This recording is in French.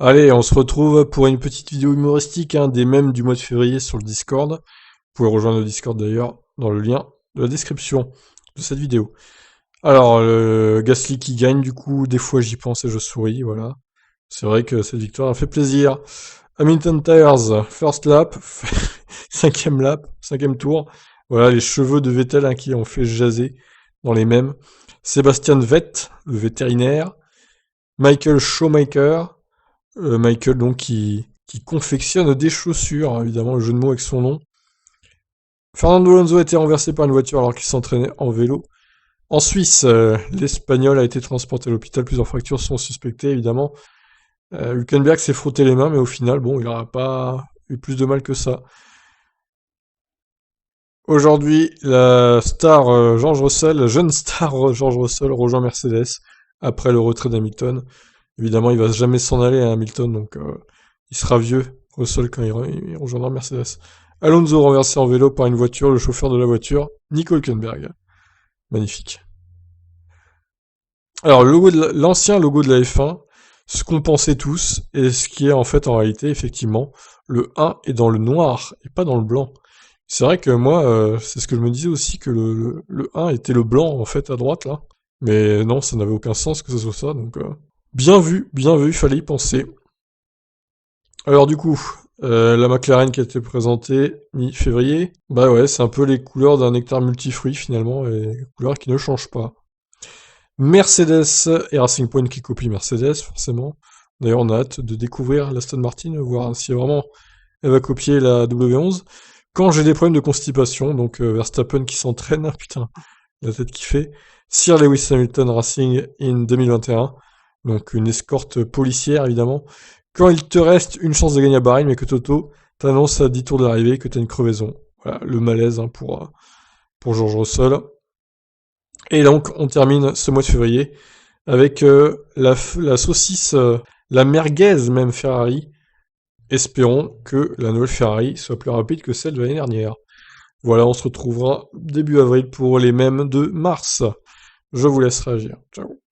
Allez, on se retrouve pour une petite vidéo humoristique, hein, des mèmes du mois de février sur le Discord. Vous pouvez rejoindre le Discord d'ailleurs dans le lien de la description de cette vidéo. Alors, Gasly qui gagne, du coup, des fois j'y pense et je souris, voilà. C'est vrai que cette victoire a fait plaisir. Hamilton Tires, first lap, cinquième lap, cinquième tour. Voilà, les cheveux de Vettel, hein, qui ont fait jaser dans les mèmes. Sébastien Vettel, le vétérinaire. Michael Schumacher, Michael donc qui confectionne des chaussures, hein, évidemment le jeu de mots avec son nom. Fernando Alonso a été renversé par une voiture alors qu'il s'entraînait en vélo. En Suisse, l'Espagnol a été transporté à l'hôpital, plusieurs fractures sont suspectées évidemment. Hülkenberg s'est frotté les mains mais au final, bon, il n'aura pas eu plus de mal que ça. Aujourd'hui, la star George Russell, la jeune star George Russell rejoint Mercedes après le retrait d'Hamilton. Évidemment, il va jamais s'en aller à Hamilton, donc il sera vieux, Russell, quand il rejoindra Mercedes. Alonso renversé en vélo par une voiture, le chauffeur de la voiture, Nico Hülkenberg. Magnifique. Alors, l'ancien logo de la F1, ce qu'on pensait tous, et ce qui est en fait en réalité, effectivement, le 1 est dans le noir et pas dans le blanc. C'est vrai que moi, c'est ce que je me disais aussi, que le 1 était le blanc, en fait, à droite, là. Mais non, ça n'avait aucun sens que ce soit ça, donc bien vu, fallait y penser. Alors du coup, la McLaren qui a été présentée mi-février, bah ouais, c'est un peu les couleurs d'un nectar multifruit finalement, et couleurs qui ne changent pas. Mercedes et Racing Point qui copient Mercedes, forcément. D'ailleurs, on a hâte de découvrir l'Aston Martin, voir si vraiment elle va copier la W11. Quand j'ai des problèmes de constipation, donc Verstappen qui s'entraîne, hein, putain, la tête qui fait. Sir Lewis Hamilton Racing in 2021, donc une escorte policière évidemment. Quand il te reste une chance de gagner à Bahreïn, mais que Toto t'annonce à 10 tours de l'arrivée que t'as une crevaison. Voilà, le malaise, hein, pour George Russell. Et donc, on termine ce mois de février avec la saucisse, la merguez même Ferrari. Espérons que la nouvelle Ferrari soit plus rapide que celle de l'année dernière. Voilà, on se retrouvera début avril pour les mêmes de mars. Je vous laisse réagir. Ciao.